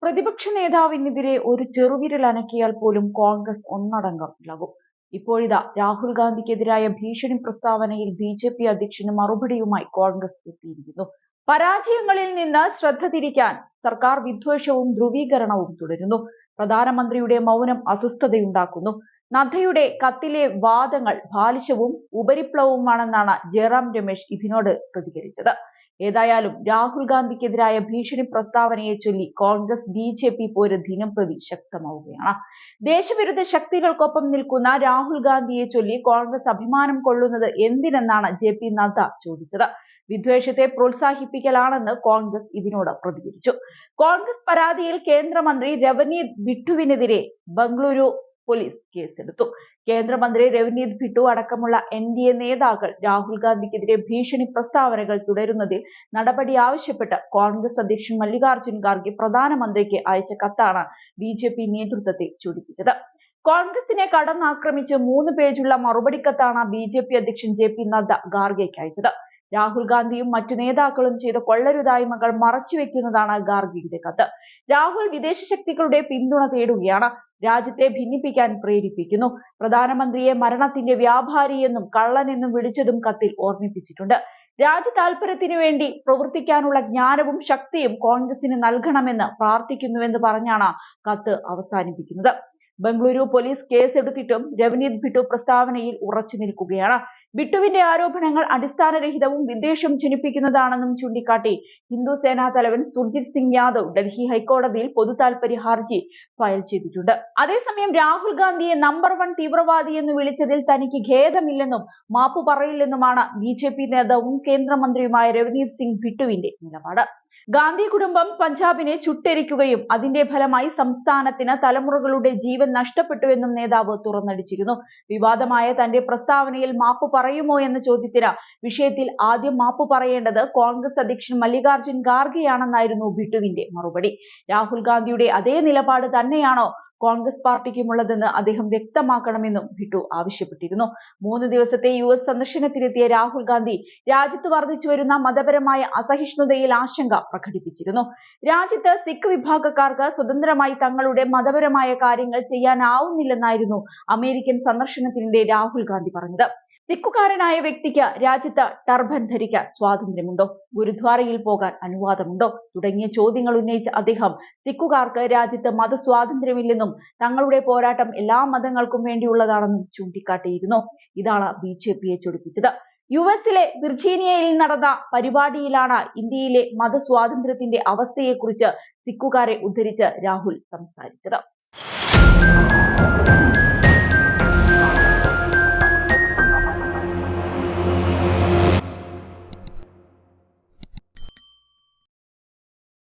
പ്രതിപക്ഷ നേതാവിനെതിരെ ഒരു ചെറുവിരൽ അനക്കിയാൽ പോലും കോൺഗ്രസ് ഒന്നടങ്കം ഇളകും. ഇപ്പോഴിതാ രാഹുൽ ഗാന്ധിക്കെതിരായ ഭീഷണി പ്രസ്താവനയിൽ ബി.ജെ.പി. അധ്യക്ഷന് മറുപടിയുമായി കോൺഗ്രസ് എത്തിയിരിക്കുന്നു. പരാജയങ്ങളിൽ നിന്ന് ശ്രദ്ധ തിരിക്കാൻ സർക്കാർ വിദ്വേഷവും ധ്രുവീകരണവും തുടരുന്നു. പ്രധാനമന്ത്രിയുടെ മൗനം അസ്വസ്ഥതയുണ്ടാക്കുന്നു. നദ്ദയുടെ കത്തിലെ വാദങ്ങൾ ബാലിശവും ഉപരിപ്ലവവുമാണെന്നാണ് ജയറാം രമേശ് ഇതിനോട് പ്രതികരിച്ചത്. ഏതായാലും രാഹുൽ ഗാന്ധിക്കെതിരായ ഭീഷണി പ്രസ്താവനയെ ചൊല്ലി കോൺഗ്രസ് ബി.ജെ.പി. പോര് ദിനംപ്രതി ശക്തമാവുകയാണ്. ദേശവിരുദ്ധ ശക്തികൾക്കൊപ്പം നിൽക്കുന്ന രാഹുൽ ഗാന്ധിയെ ചൊല്ലി കോൺഗ്രസ് അഭിമാനം കൊള്ളുന്നത് എന്തിനെന്നാണ് ജെ.പി. നദ്ദ ചോദിച്ചത്. വിദ്വേഷത്തെ പ്രോത്സാഹിപ്പിക്കലാണെന്ന് കോൺഗ്രസ് ഇതിനോട് പ്രതികരിച്ചു. കോൺഗ്രസ് പരാതിയിൽ കേന്ദ്രമന്ത്രി രവനീത് ബിട്ടുവിനെതിരെ ബംഗളൂരു പോലീസ് കേസെടുത്തു. കേന്ദ്രമന്ത്രി രവനീത് ബിട്ടു അടക്കമുള്ള എൻ.ഡി.എ നേതാക്കൾ രാഹുൽ ഗാന്ധിക്കെതിരെ ഭീഷണി പ്രസ്താവനകൾ തുടരുന്നതിൽ നടപടി ആവശ്യപ്പെട്ട് കോൺഗ്രസ് അധ്യക്ഷൻ മല്ലികാർജ്ജുൻ ഖാർഗെ പ്രധാനമന്ത്രിക്ക് അയച്ച കത്താണ് ബി.ജെ.പി. നേതൃത്വത്തെ ചൊടിപ്പിച്ചത്. കോൺഗ്രസിനെ കടന്നാക്രമിച്ച് 3 പേജുള്ള മറുപടി കത്താണ് ബി.ജെ.പി. അധ്യക്ഷൻ ജെ.പി. നദ്ദ ഖാർഗെക്ക് അയച്ചത്. രാഹുൽ ഗാന്ധിയും മറ്റു നേതാക്കളും ചെയ്ത കൊള്ളരുതായ്മകൾ മറച്ചുവെക്കുന്നതാണ് ഖാർഗെയുടെ കത്ത്. രാഹുൽ വിദേശ ശക്തികളുടെ പിന്തുണ തേടുകയാണ്. രാജ്യത്തെ ഭിന്നിപ്പിക്കാൻ പ്രേരിപ്പിക്കുന്നു. പ്രധാനമന്ത്രിയെ മരണത്തിന്റെ വ്യാപാരിയെന്നും കള്ളനെന്നും വിളിച്ചതും കത്തിൽ ഓർമ്മിപ്പിച്ചിട്ടുണ്ട്. രാജ്യ താൽപര്യത്തിനു വേണ്ടി പ്രവർത്തിക്കാനുള്ള ജ്ഞാനവും ശക്തിയും കോൺഗ്രസിന് നൽകണമെന്ന് പ്രാർത്ഥിക്കുന്നുവെന്ന് പറഞ്ഞാണ് കത്ത് അവസാനിപ്പിക്കുന്നത്. ബംഗളൂരു പോലീസ് കേസെടുത്തിട്ടും രവനീത് ബിട്ടു പ്രസ്താവനയിൽ ഉറച്ചു നിൽക്കുകയാണ്. ബിട്ടുവിന്റെ ആരോപണങ്ങൾ അടിസ്ഥാനരഹിതവും വിദ്വേഷം ജനിപ്പിക്കുന്നതാണെന്നും ചൂണ്ടിക്കാട്ടി ഹിന്ദു സേനാ തലവൻ സുർജിത് സിംഗ് യാദവ് ഡൽഹി ഹൈക്കോടതിയിൽ പൊതുതാൽപര്യ ഹർജി ഫയൽ ചെയ്തിട്ടുണ്ട്. അതേസമയം രാഹുൽ ഗാന്ധിയെ നമ്പർ 1 തീവ്രവാദി എന്ന് വിളിച്ചതിൽ തനിക്ക് ഖേദമില്ലെന്നും മാപ്പു പറയില്ലെന്നുമാണ് ബി.ജെ.പി. നേതാവും കേന്ദ്രമന്ത്രിയുമായ രവനീത് സിംഗ് ബിട്ടുവിന്റെ നിലപാട്. ഗാന്ധി കുടുംബം പഞ്ചാബിനെ ചുട്ടെരിക്കുകയും അതിന്റെ ഫലമായി സംസ്ഥാനത്തിന് തലമുറകളുടെ ജീവൻ നഷ്ടപ്പെട്ടുവെന്നും നേതാവ് തുറന്നടിച്ചിരുന്നു. വിവാദമായ തന്റെ പ്രസ്താവനയിൽ മാപ്പ് പറയുമോ എന്ന ചോദ്യത്തിന് വിഷയത്തിൽ ആദ്യം മാപ്പ് പറയേണ്ടത് കോൺഗ്രസ് അധ്യക്ഷൻ മല്ലികാർജ്ജുൻ ഖാർഗെയാണെന്നായിരുന്നു ബിട്ടുവിന്റെ മറുപടി. രാഹുൽ ഗാന്ധിയുടെ അതേ നിലപാട് തന്നെയാണോ കോൺഗ്രസ് പാർട്ടിക്കുമുള്ളതെന്ന് അദ്ദേഹം വ്യക്തമാക്കണമെന്നും ബിട്ടു ആവശ്യപ്പെട്ടിരുന്നു. 3 ദിവസത്തെ US സന്ദർശനത്തിനെത്തിയ രാഹുൽ ഗാന്ധി രാജ്യത്ത് വർദ്ധിച്ചുവരുന്ന മതപരമായ അസഹിഷ്ണുതയിൽ ആശങ്ക പ്രകടിപ്പിച്ചിരുന്നു. രാജ്യത്ത് സിഖ് വിഭാഗക്കാർക്ക് സ്വതന്ത്രമായി തങ്ങളുടെ മതപരമായ കാര്യങ്ങൾ ചെയ്യാനാവുന്നില്ലെന്നായിരുന്നു അമേരിക്കൻ സന്ദർശനത്തിനിടെ രാഹുൽ ഗാന്ധി പറഞ്ഞത്. സിഖുകാരനായ വ്യക്തിക്ക് രാജ്യത്ത് ടർബൻ ധരിക്കാൻ സ്വാതന്ത്ര്യമുണ്ടോ, ഗുരുദ്വാരയിൽ പോകാൻ അനുവാദമുണ്ടോ തുടങ്ങിയ ചോദ്യങ്ങൾ ഉന്നയിച്ച അദ്ദേഹം സിഖുകാർക്ക് രാജ്യത്ത് മതസ്വാതന്ത്ര്യമില്ലെന്നും തങ്ങളുടെ പോരാട്ടം എല്ലാ മതങ്ങൾക്കും വേണ്ടിയുള്ളതാണെന്നും ചൂണ്ടിക്കാട്ടിയിരുന്നു. ഇതാണ് ബി.ജെ.പിയെ ചൊടിപ്പിച്ചത്. US-ലെ വിർജീനിയയിൽ നടന്ന പരിപാടിയിലാണ് ഇന്ത്യയിലെ മതസ്വാതന്ത്ര്യത്തിന്റെ അവസ്ഥയെക്കുറിച്ച് സിഖുകാരെ ഉദ്ധരിച്ച് രാഹുൽ സംസാരിച്ചത്.